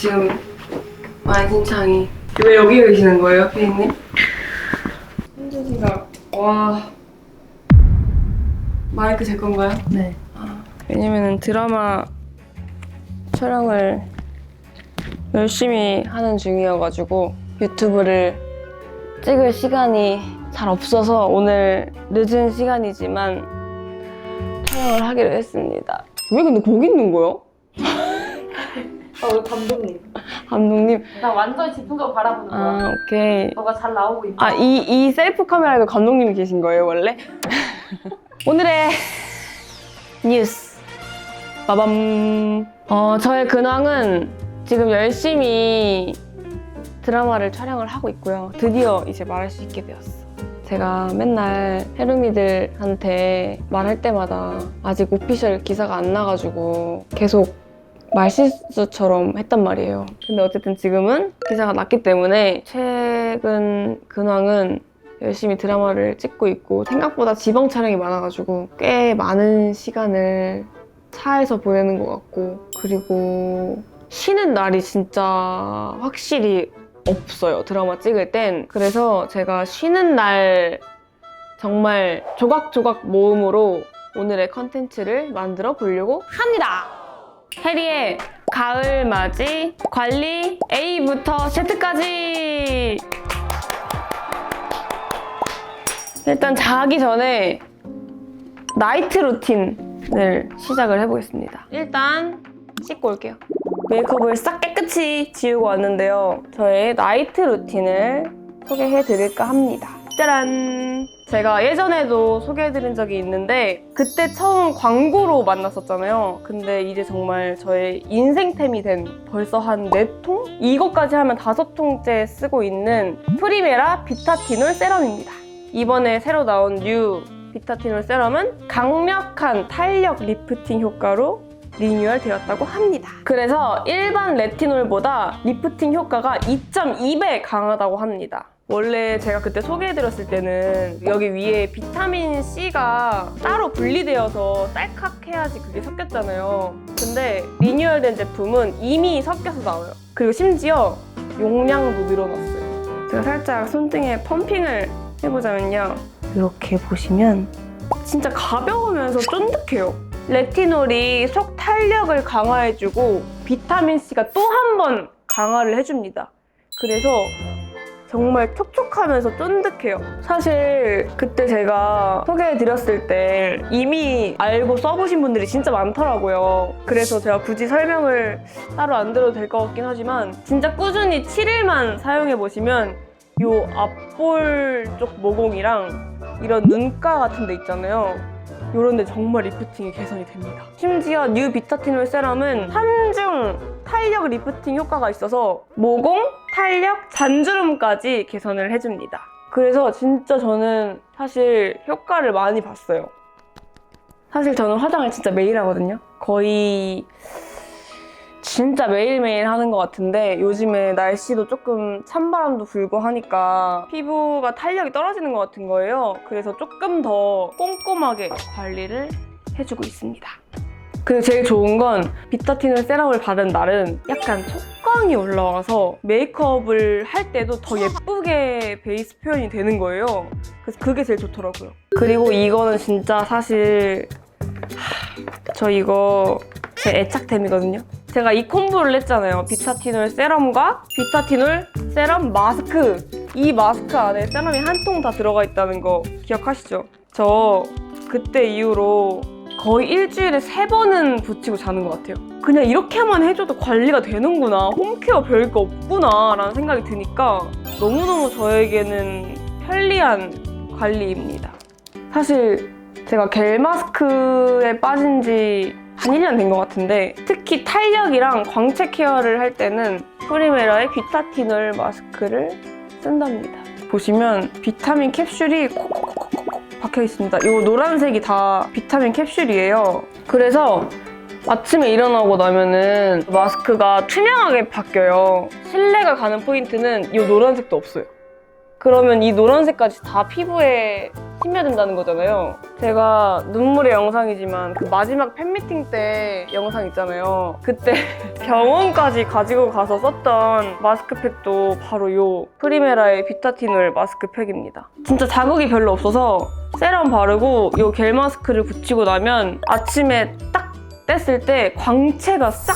지금 만신창이. 왜 여기 계시는 거예요, 피디님? 손재지가 와. 마이크 제 건가요? 네. 왜냐면은 드라마 촬영을 열심히 하는 중이어가지고 유튜브를 찍을 시간이 잘 없어서 오늘 늦은 시간이지만 촬영을 하기로 했습니다. 왜 근데 거기 있는 거야? 우리 감독님. 감독님? 나 완전히 집중적으로 바라보는 거야. 아, 오케이. 너가 잘 나오고 있다. 아, 이 셀프 카메라에도 감독님이 계신 거예요, 원래? 오늘의 뉴스. 빠밤. 저의 근황은 지금 열심히 드라마를 촬영을 하고 있고요. 드디어 이제 말할 수 있게 되었어. 제가 맨날 해룸이들한테 말할 때마다 아직 오피셜 기사가 안 나가지고 계속 말실수처럼 했단 말이에요. 근데 어쨌든 지금은 기사가 났기 때문에 최근 근황은 열심히 드라마를 찍고 있고 생각보다 지방 촬영이 많아가지고 꽤 많은 시간을 차에서 보내는 것 같고 그리고 쉬는 날이 진짜 확실히 없어요, 드라마 찍을 땐. 그래서 제가 쉬는 날 정말 조각조각 모음으로 오늘의 컨텐츠를 만들어 보려고 합니다. 해리의 가을맞이 관리 A부터 Z까지. 일단 자기 전에 나이트 루틴을 시작을 해보겠습니다. 일단 씻고 올게요. 메이크업을 싹 깨끗이 지우고 왔는데요. 저의 나이트 루틴을 소개해드릴까 합니다. 짜란! 제가 예전에도 소개해드린 적이 있는데 그때 처음 광고로 만났었잖아요. 근데 이제 정말 저의 인생템이 된 벌써 한 4통? 이것까지 하면 5통째 쓰고 있는 프리메라 비타티놀 세럼입니다. 이번에 새로 나온 뉴 비타티놀 세럼은 강력한 탄력 리프팅 효과로 리뉴얼 되었다고 합니다. 그래서 일반 레티놀보다 리프팅 효과가 2.2배 강하다고 합니다. 원래 제가 그때 소개해드렸을 때는 여기 위에 비타민 C가 따로 분리되어서 딸깍해야지 그게 섞였잖아요. 근데 리뉴얼된 제품은 이미 섞여서 나와요. 그리고 심지어 용량도 늘어났어요. 제가 살짝 손등에 펌핑을 해보자면요. 이렇게 보시면 진짜 가벼우면서 쫀득해요. 레티놀이 속 탄력을 강화해주고 비타민C가 또 한 번 강화를 해줍니다. 그래서 정말 촉촉하면서 쫀득해요. 사실 그때 제가 소개해드렸을 때 이미 알고 써보신 분들이 진짜 많더라고요. 그래서 제가 굳이 설명을 따로 안 드려도 될 것 같긴 하지만 진짜 꾸준히 7일만 사용해보시면 요 앞볼 쪽 모공이랑 이런 눈가 같은 데 있잖아요. 요런 데 정말 리프팅이 개선이 됩니다. 심지어 뉴 비타티놀 세럼은 3중 탄력 리프팅 효과가 있어서 모공, 탄력, 잔주름까지 개선을 해줍니다. 그래서 진짜 저는 사실 효과를 많이 봤어요. 사실 저는 화장을 진짜 매일 하거든요. 거의 진짜 매일매일 하는 것 같은데 요즘에 날씨도 조금 찬바람도 불고 하니까 피부가 탄력이 떨어지는 것 같은 거예요. 그래서 조금 더 꼼꼼하게 관리를 해주고 있습니다. 그리고 제일 좋은 건 비타티놀 세럼을 바른 날은 약간 촉광이 올라와서 메이크업을 할 때도 더 예쁘게 베이스 표현이 되는 거예요. 그래서 그게 제일 좋더라고요. 그리고 이거는 진짜 사실 저 이거 제 애착템이거든요. 제가 이 콤보를 했잖아요. 비타티놀 세럼과 비타티놀 세럼 마스크. 이 마스크 안에 세럼이 한 통 다 들어가 있다는 거 기억하시죠? 저 그때 이후로 거의 일주일에 3번은 붙이고 자는 것 같아요. 그냥 이렇게만 해줘도 관리가 되는구나. 홈케어 별거 없구나 라는 생각이 드니까 너무너무 저에게는 편리한 관리입니다. 사실 제가 겔 마스크에 빠진 지 한 1년 된 것 같은데 특히 탄력이랑 광채 케어를 할 때는 프리메라의 비타티놀 마스크를 쓴답니다. 보시면 비타민 캡슐이 콕콕콕콕 박혀 있습니다. 이 노란색이 다 비타민 캡슐이에요. 그래서 아침에 일어나고 나면은 마스크가 투명하게 바뀌어요. 신뢰가 가는 포인트는 이 노란색도 없어요. 그러면 이 노란색까지 다 피부에 스며든다는 거잖아요. 제가 눈물의 영상이지만 그 마지막 팬미팅 때 영상 있잖아요. 그때 병원까지 가지고 가서 썼던 마스크팩도 바로 요 프리메라의 비타티놀 마스크팩입니다. 진짜 자극이 별로 없어서 세럼 바르고 요 겔 마스크를 붙이고 나면 아침에 딱 뗐을 때 광채가 싹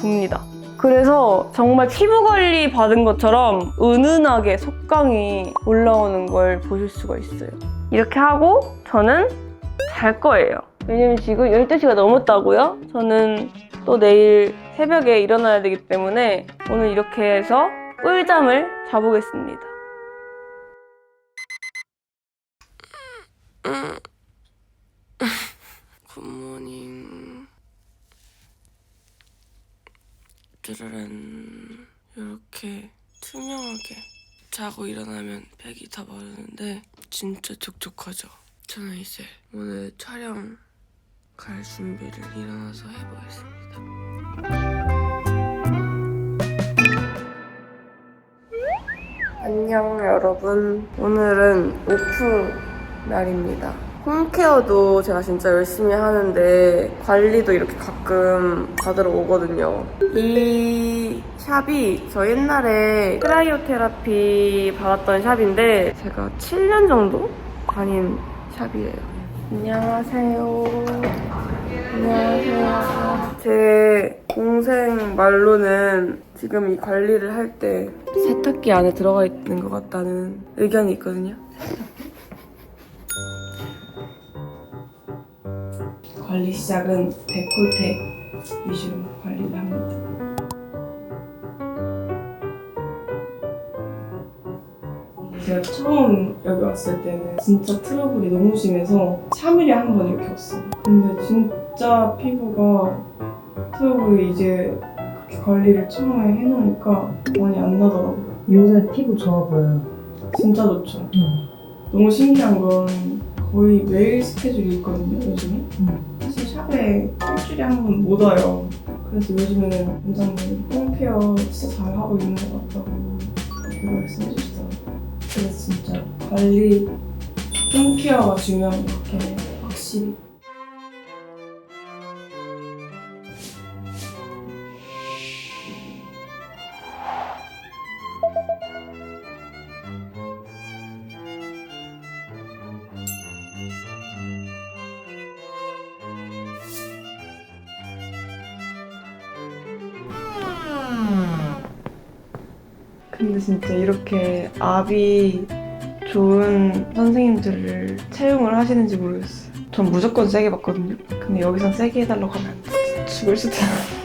돕니다. 그래서 정말 피부 관리 받은 것처럼 은은하게 속광이 올라오는 걸 보실 수가 있어요. 이렇게 하고 저는 잘 거예요. 왜냐면 지금 12시가 넘었다고요? 저는 또 내일 새벽에 일어나야 되기 때문에 오늘 이렇게 해서 꿀잠을 자보겠습니다. 굿모닝. 짜라란. 이렇게 투명하게 자고 일어나면 팩이 다 마르는데 진짜 촉촉하죠? 저는 이제 오늘 촬영 갈 준비를 일어나서 해보겠습니다. 안녕 여러분. 오늘은 오프 날입니다. 홈케어도 제가 진짜 열심히 하는데 관리도 이렇게 가끔 받으러 오거든요. 이 샵이 저 옛날에 크라이오테라피 받았던 샵인데 제가 7년 정도 다닌 샵이에요. 안녕하세요. 안녕하세요. 제 동생 말로는 지금 이 관리를 할 때 세탁기 안에 들어가 있는 것 같다는 의견이 있거든요. 관리 시작은 데콜테 위주로 관리를 합니다. 제가 처음 여기 왔을 때는 진짜 트러블이 너무 심해서 3일에 한 번 이렇게 왔어요. 근데 진짜 피부가 트러블이 이제 그렇게 관리를 처음에 해놓으니까 많이 안 나더라고요. 요새 피부 좋아 보여요. 진짜 좋죠. 너무 신기한 건 거의 매일 스케줄이 있거든요, 요즘에. 사실 샵에 일주일에 한 번 못 와요. 그래서 요즘에는 원장님 홈케어 진짜 잘하고 있는 것 같다고 그렇게 말씀해 주시더라고요. 그래서 진짜 관리, 홈케어가 중요한 것 같긴 해요, 확실히. 근데 진짜 이렇게 압이 좋은 선생님들을 채용을 하시는지 모르겠어요. 전 무조건 세게 받거든요. 근데 여기선 세게 해달라고 하면 안 돼. 죽을 수도 있어요.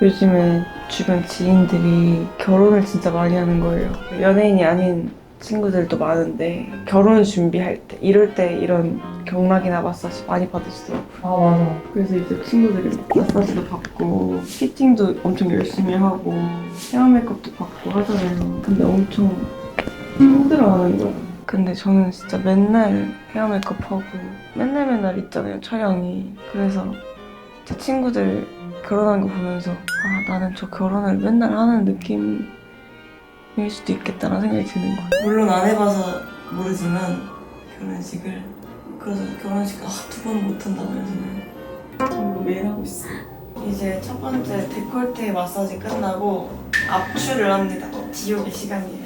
요즘에 주변 지인들이 결혼을 진짜 많이 하는 거예요. 연예인이 아닌 친구들도 많은데 결혼 준비할 때, 이럴 때 이런 경락이나 마사지 많이 받으시더라고요. 아 맞아. 그래서 이제 친구들이 마사지도 받고 피팅도 엄청 열심히 하고 헤어 메이크업도 받고 하잖아요. 근데 엄청 힘들어하는 거예요. 근데 저는 진짜 맨날 헤어 메이크업하고 맨날 있잖아요, 촬영이. 그래서 제 친구들 결혼한 거 보면서 아, 나는 저 결혼을 맨날 하는 느낌일 수도 있겠다라는 생각이 드는 거예요. 물론 안 해봐서 모르지만 결혼식을, 그래서 결혼식 두 번 못한다고 해서는 전부 매일 하고 있어요. 이제 첫 번째 데콜테 마사지 끝나고 압출을 합니다. 지옥의 시간이에요.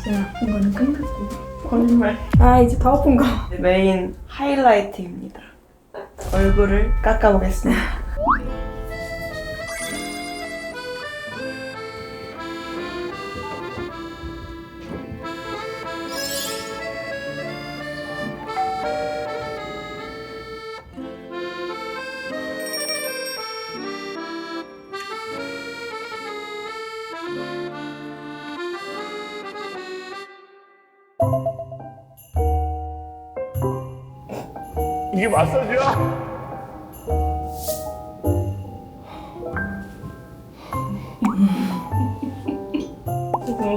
제가 아픈 거는 끝났고. 거짓말. 아, 이제 더 아픈 거. 메인 하이라이트입니다. 얼굴을 깎아보겠습니다. 이게 마사지야?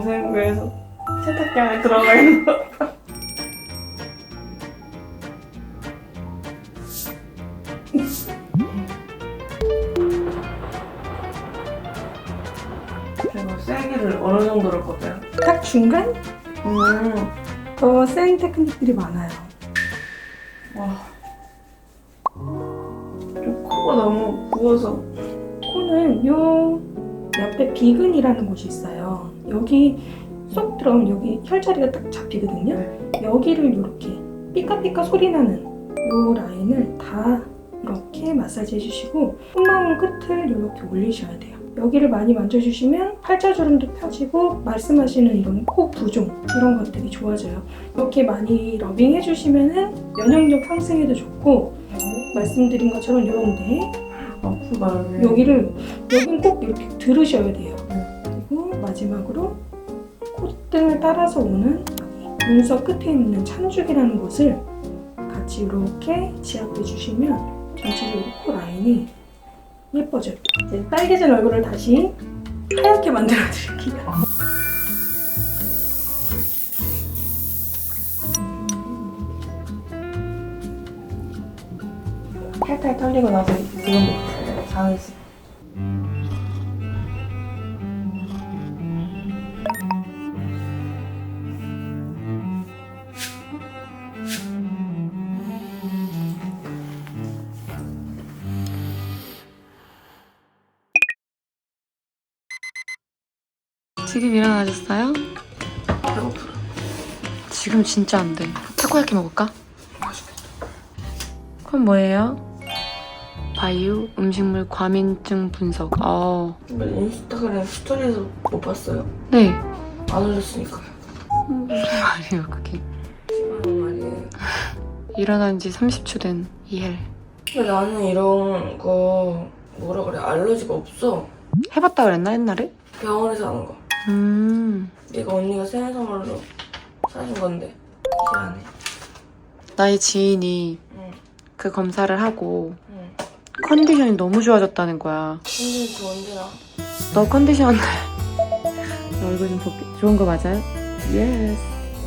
동생 위해서 세탁기 안에 들어가 있는 거. 제가 세기를 어느 정도로 꽂아요? 딱 중간? 더 센 테크닉들이 많아요. 와. 좀 코가 너무 부어서. 코는 요 옆에 비근이라는 곳이 있어요. 여기 쏙 들어가면 여기 혈자리가 딱 잡히거든요. 여기를 이렇게 삐까삐까 소리 나는 요 라인을 다 이렇게 마사지 해주시고 콧망울 끝을 이렇게 올리셔야 돼요. 여기를 많이 만져주시면 팔자주름도 펴지고 말씀하시는 이런 코 부종 이런 것들이 좋아져요. 이렇게 많이 러빙 해주시면은 면역력 상승에도 좋고 말씀드린 것처럼 이런데 아프다. 여긴 꼭 이렇게 들으셔야 돼요. 그리고 마지막으로 콧등을 따라서 오는 여기 눈썹 끝에 있는 참죽이라는 곳을 같이 이렇게 지압해 주시면 전체적으로 코 라인이 예뻐져요. 이제 빨개진 얼굴을 다시 하얗게 만들어 드릴게요. 탈탈 털리고 나서 지금 상했어. 지금 일어나셨어요? 배고프다. 지금 진짜 안 돼. 타코야키 먹을까? 그럼 뭐예요? 바이오 음식물 과민증 분석. 인스타그램 스토리에서 못 봤어요. 네. 안 올렸으니까요. 무슨 말이에요, 그게? 말이에요. 일어난 지 30초 된 이헬. 근데 나는 이런 거 뭐라 그래 알러지가 없어. 해봤다 그랬나, 옛날에? 병원에서 하는 거. 이거 언니가 생일 선물로 사준 건데 희한해. 나의 지인이 응. 그 검사를 하고 응. 컨디션이 너무 좋아졌다는 거야. 컨디션 좋은데 나. 너 컨디션 너 얼굴 좀 볼게. 좋은 거 맞아요? 예스.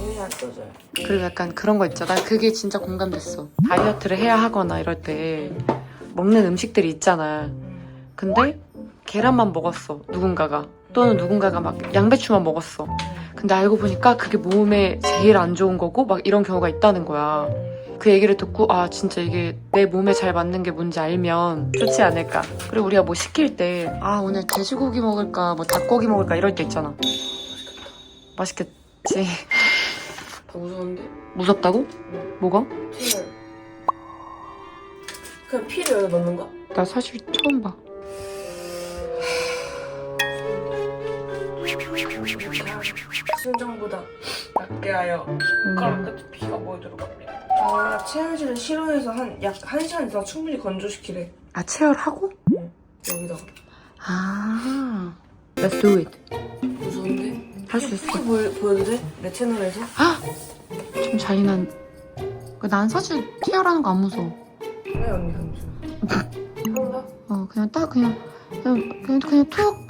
눈이 안 떠져요. 그리고 약간 그런 거 있죠. 나 그게 진짜 공감됐어. 다이어트를 해야 하거나 이럴 때 먹는 음식들이 있잖아. 근데 계란만 먹었어, 누군가가. 또는 누군가가 막 양배추만 먹었어. 근데 알고 보니까 그게 몸에 제일 안 좋은 거고 막 이런 경우가 있다는 거야. 그 얘기를 듣고 아 진짜 이게 내 몸에 잘 맞는 게 뭔지 알면 좋지 않을까. 그리고 우리가 뭐 시킬 때 아 오늘 돼지고기 먹을까 뭐 닭고기 먹을까 이럴 때 있잖아. 맛있겠지. 더 무서운데? 무섭다고? 뭐가? 피를. 그냥 피를 여기 넣는 거야? 나 사실 처음 봐. 심정보다 낮게 하여 손가락 끝에 피가 모이도록 합니다. 아, 체온실을 실온에서 약 1시간 이상 충분히 건조시키래. 아 체열하고? 여기다가. 아 Let's do it. 무서운데? 할 수 있어. 피 보여도 돼? 내 채널에서? 좀 잔인한. 난 사실 체열하는 거 안 무서워. 왜 언니 감수? 한다? 그냥 딱 그냥 툭.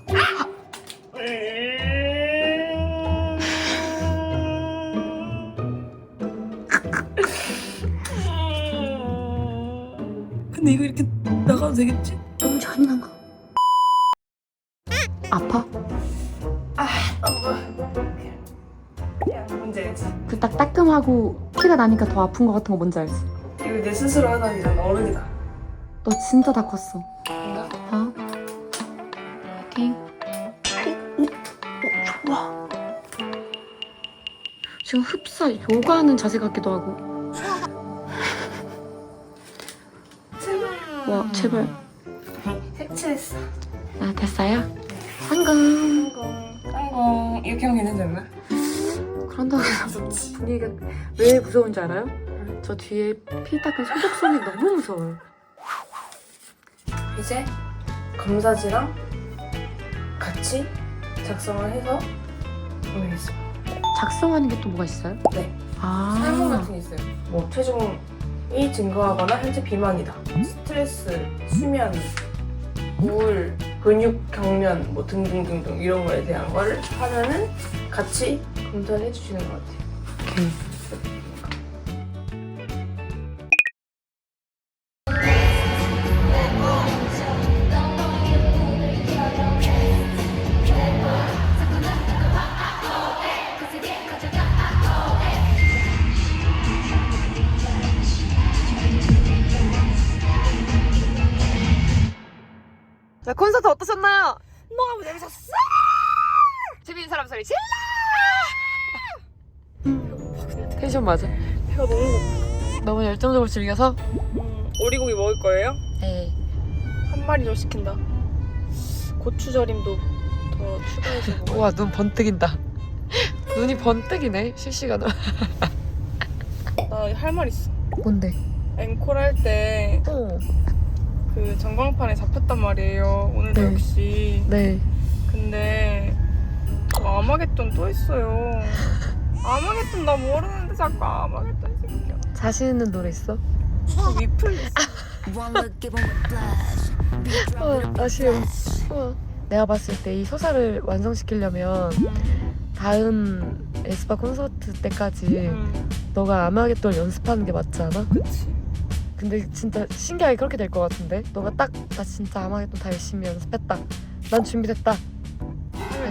근데 이거 이렇게 나가도 되겠지? 너무 잔인한가? 아파? 야, 뭔지 알지? 그 딱 따끔하고 피가 나니까 더 아픈 거 같은 거 뭔지 알지? 이거 내 스스로 하다니잖아. 어른이다. 너 진짜 다 컸어. 뭔가? 오케이. 좋아. 지금 흡사 요가하는 자세 같기도 하고. 제발. 와 제발. 색칠했어. 아 됐어요? 성공. 이렇게 하면 되는지 알나? 그런다고 해서 무섭지. 분위기가 왜 무서운지 알아요? 저 뒤에 피 닦은 소독 소리 너무 무서워요. 이제 검사지랑 같이 작성을 해서 보내겠습니다. 작성하는 게 또 뭐가 있어요? 네. 아. 사용 같은 게 있어요. 뭐 체중이 증가하거나 현재 비만이다. 스트레스, 수면, 우울, 근육 경련 뭐 등등등등 이런 거에 대한 거를 하면은 같이 검사를 해주시는 것 같아요. 오케이. 자, 콘서트 어떠셨나요? 너무 재밌었어! 재밌는 사람 소리 질러! 텐션 맞아. 배가 너무 고파. 너무 열정적으로 즐겨서? 오리고기 먹을 거예요? 네. 한 마리 더 시킨다. 고추절임도 더 추가해서 먹어. 우와, 눈 번뜩인다. 눈이 번뜩이네, 실시간으로. 나 할 말 있어. 뭔데? 앵콜 할 때 그 전광판에 잡혔단 말이에요. 오늘도 네. 역시. 네. 근데 아마겟돈 또 있어요. 아마겟돈 나 모르는데 자꾸 아마겟돈 시켜. 자신 있는 노래 있어? 위플 있어. 아쉬워. 내가 봤을 때 이 서사를 완성시키려면 다음 에스파 콘서트 때까지 너가 아마겟돈 연습하는 게 맞지 않아? 그치. 근데 진짜 신기하게 그렇게 될 것 같은데? 너가 딱 나 진짜 아마겟돈 다 열심히 연습했다. 난 준비됐다.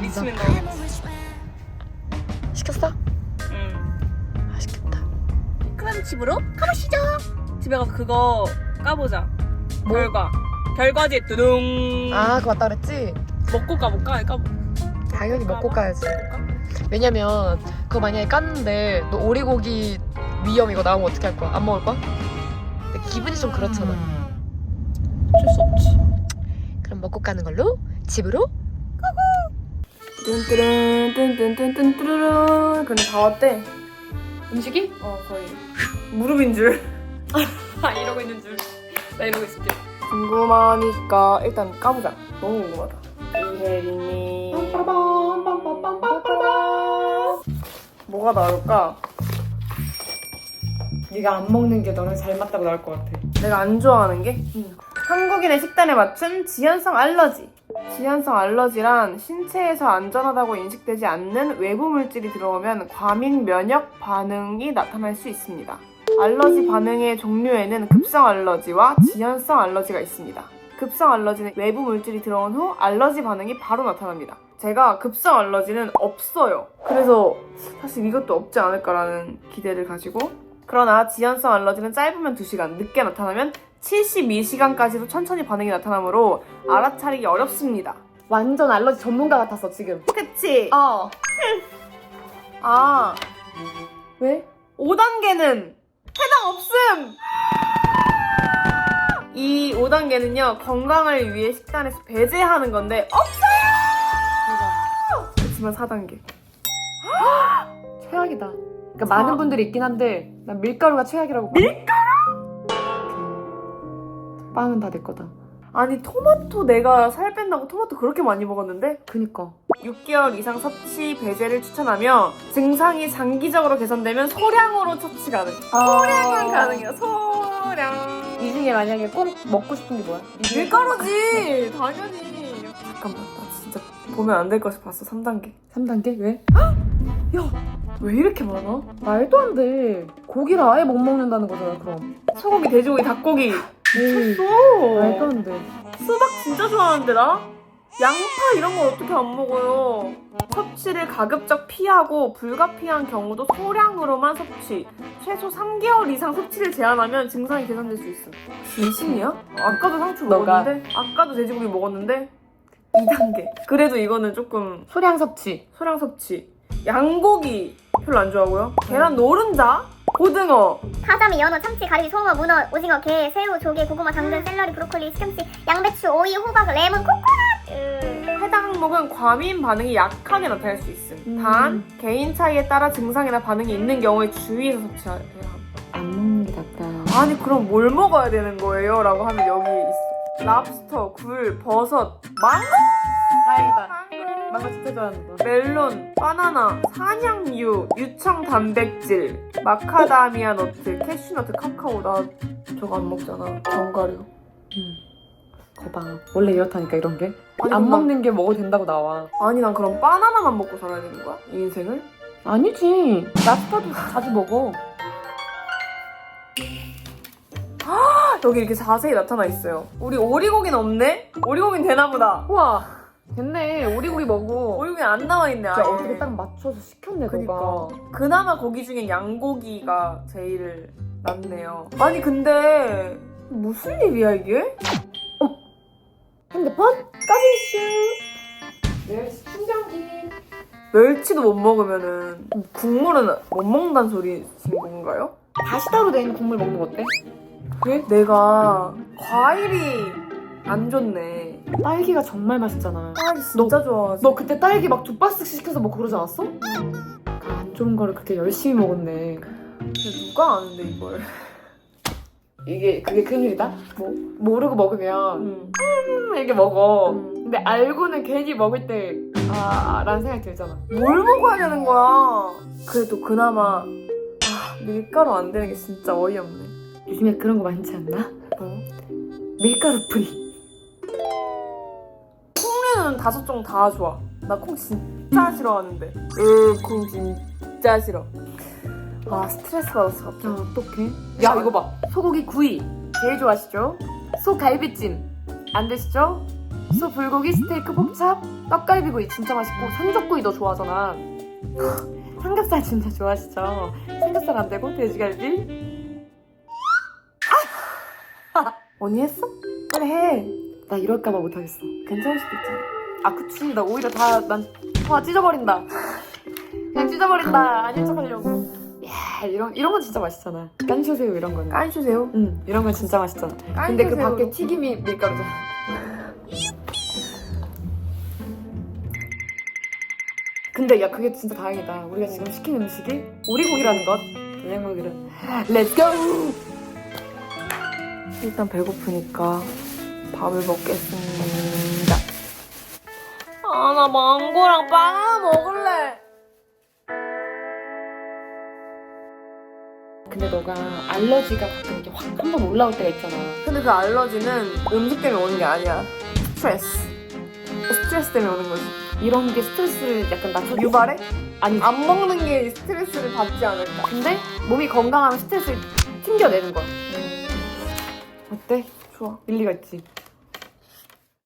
믹스맨 나오겠지. 시켰어? 응. 맛있겠다. 그럼 집으로 가보시죠. 집에 가서 그거 까보자. 뭐? 결과지 두둥. 아, 그거 맞다 그랬지? 먹고 까볼까? 당연히 먹고 가야지. 왜냐면 그거 만약에 깠는데 너 오리고기 위험 이거 나오면 어떻게 할 거야? 안 먹을 거야? 근데 기분이 좀 그렇잖아. 어쩔 수 없지. 그럼 먹고 가는 걸로 집으로? 뚠뚠뚠뚠뚠뚠. 근데 다 왔대. 음식이? 거의. 무릎인 줄. 이러고 있는 줄. 나 이러고 있을게. 궁금하니까 일단 까보자. 너무 궁금하다. 이혜린이. 뭐가 나올까? 네가 안 먹는 게 너는 잘 맞다고 나올 것 같아. 내가 안 좋아하는 게? 한국인의 식단에 맞춘 지연성 알러지. 지연성 알러지란 신체에서 안전하다고 인식되지 않는 외부 물질이 들어오면 과민 면역 반응이 나타날 수 있습니다. 알러지 반응의 종류에는 급성 알러지와 지연성 알러지가 있습니다. 급성 알러지는 외부 물질이 들어온 후 알러지 반응이 바로 나타납니다. 제가 급성 알러지는 없어요. 그래서 사실 이것도 없지 않을까라는 기대를 가지고. 그러나 지연성 알러지는 짧으면 2시간, 늦게 나타나면 72시간까지도 천천히 반응이 나타나므로 알아차리기 어렵습니다. 완전 알러지 전문가 같았어 지금. 그치? 어. 아, 왜? 5단계는 해당 없음! 이 5단계는요, 건강을 위해 식단에서 배제하는 건데, 없어요! 그렇지만 4단계. 최악이다. 그러니까 많은 분들이 있긴 한데 난 밀가루가 최악이라고 봐. 밀가루? 빵은 다 내 거다. 아니, 토마토 내가 살 뺀다고 토마토 그렇게 많이 먹었는데? 그니까. 6개월 이상 섭취 배제를 추천하며 증상이 장기적으로 개선되면 소량으로 섭취 가능. 소량은 가능해요. 소량. 이 중에 만약에 꼭 먹고 싶은 게 뭐야? 밀가루지. 당연히. 잠깐만, 나 진짜 보면 안 될 것을 봤어. 3단계. 3단계? 왜? 왜 이렇게 많아? 말도 안 돼. 고기를 아예 못 먹는다는 거잖아 그럼. 소고기, 돼지고기, 닭고기. 에이, 미쳤어. 말도 안 돼. 수박 진짜 좋아하는데 나? 양파 이런 걸 어떻게 안 먹어요? 섭취를 가급적 피하고 불가피한 경우도 소량으로만 섭취. 최소 3개월 이상 섭취를 제한하면 증상이 개선될 수 있음. 진심이야? 아까도 상추 너가. 먹었는데? 아까도 돼지고기 먹었는데? 2단계. 그래도 이거는 조금 소량 섭취. 소량 섭취. 양고기 별로 안 좋아하고요. 계란 노른자, 고등어. 가자미, 연어, 참치, 가리비, 송어, 문어, 오징어, 게, 새우, 조개, 고구마, 당근, 샐러리, 브로콜리, 시금치, 양배추, 오이, 호박, 레몬, 코코넛. 해당 항목은 과민 반응이 약하게 나타날 수 있음. 단 개인 차이에 따라 증상이나 반응이 있는 경우에 주의해서 섭취해야 합니다. 안 먹는 게 낫다. 아니 그럼 뭘 먹어야 되는 거예요? 라고 하면 여기 있어. 랍스터, 굴, 버섯, 망고! 다행이다. 망고 진짜 좋아하는다. 멜론, 바나나, 산양유, 유청 단백질, 마카다미아 너트, 캐슈너트, 카카오. 나 저거 안 먹잖아. 견과류. 거봐. 원래 이렇다니까 이런 게. 아니, 안 그럼 먹는 게 먹어도 된다고 나와. 아니 난 그럼 바나나만 먹고 살아야 되는 거야? 이 인생을? 아니지. 랍스터도 자주 먹어. 여기 이렇게 자세히 나타나 있어요. 우리 오리고기는 없네? 오리고기는 되나 보다. 우와. 됐네. 오리고기 먹어. 오리고기 안 나와 있네. 야, 아예. 어떻게 딱 맞춰서 시켰네, 그니까. 그거. 그나마 고기 중에 양고기가 제일 낫네요. 아니 근데 무슨 일이야 이게? 핸드폰? 까지슈. 멸치 충전기. 멸치도 못 먹으면은 국물은 못 먹는다는 소리신 건가요? 다시 따로 된 국물 먹는 거 어때? 왜? 내가 과일이 안 좋네. 딸기가 정말 맛있잖아. 딸기 진짜 좋아하지. 너 그때 딸기 막 2박스씩 시켜서 먹고 그러지 않았어? 안 좋은 거를 그렇게 열심히 먹었네. 근데 누가 아는데 이걸? 그게 큰일이다? 뭐? 모르고 먹으면 응. 이렇게 먹어. 응. 근데 알고는 괜히 먹을 때 라는 생각이 들잖아. 뭘 먹어야 되는 거야? 그래도 그나마 밀가루 안 되는 게 진짜 어이없네. 요즘에 그런 거 많지 않나? 어? 밀가루 프리. 콩류는 5종 다 좋아. 나 콩 진짜 싫어하는데. 콩 진짜 싫어. 아 스트레스 받았어 갑자기. 어떡해? 야 이거 봐. 소고기 구이 제일 좋아하시죠? 소 갈비찜 안 드시죠? 소 불고기 스테이크 볶찹 떡갈비구이 진짜 맛있고 산적구이 너 좋아하잖아. 삼겹살 진짜 좋아하시죠? 삼겹살 안 되고 돼지갈비? 언니 했어? 그래 해. 나 이럴까봐 못하겠어. 괜찮을 수도 있잖아. 아 그치 나 오히려 난 찢어버린다. 그냥 찢어버린다. 아닌 척하려고. 야 이런 건 진짜 맛있잖아. 깐쇼새우 이런 거는. 깐주세요. 응 이런 건 진짜 맛있잖아. 근데 그 밖에 튀김이 밀가루잖아. 근데 야 그게 진짜 다행이다. 우리가 지금 시킨 음식이 오리고기라는 것. 된장고기를. 렛츠고! 일단 배고프니까 밥을 먹겠습니다. 아, 나 망고랑 바나나 먹을래. 근데 너가 알러지가 가끔 이렇게 확 한 번 올라올 때가 있잖아. 근데 그 알러지는 음식 때문에 오는 게 아니야. 스트레스 때문에 오는 거지. 이런 게 스트레스를 약간 낮춰. 유발해? 아니 안 먹는 게 스트레스를 받지 않을까. 근데 몸이 건강하면 스트레스를 튕겨내는 거야. 어때? 좋아. 일리가 있지.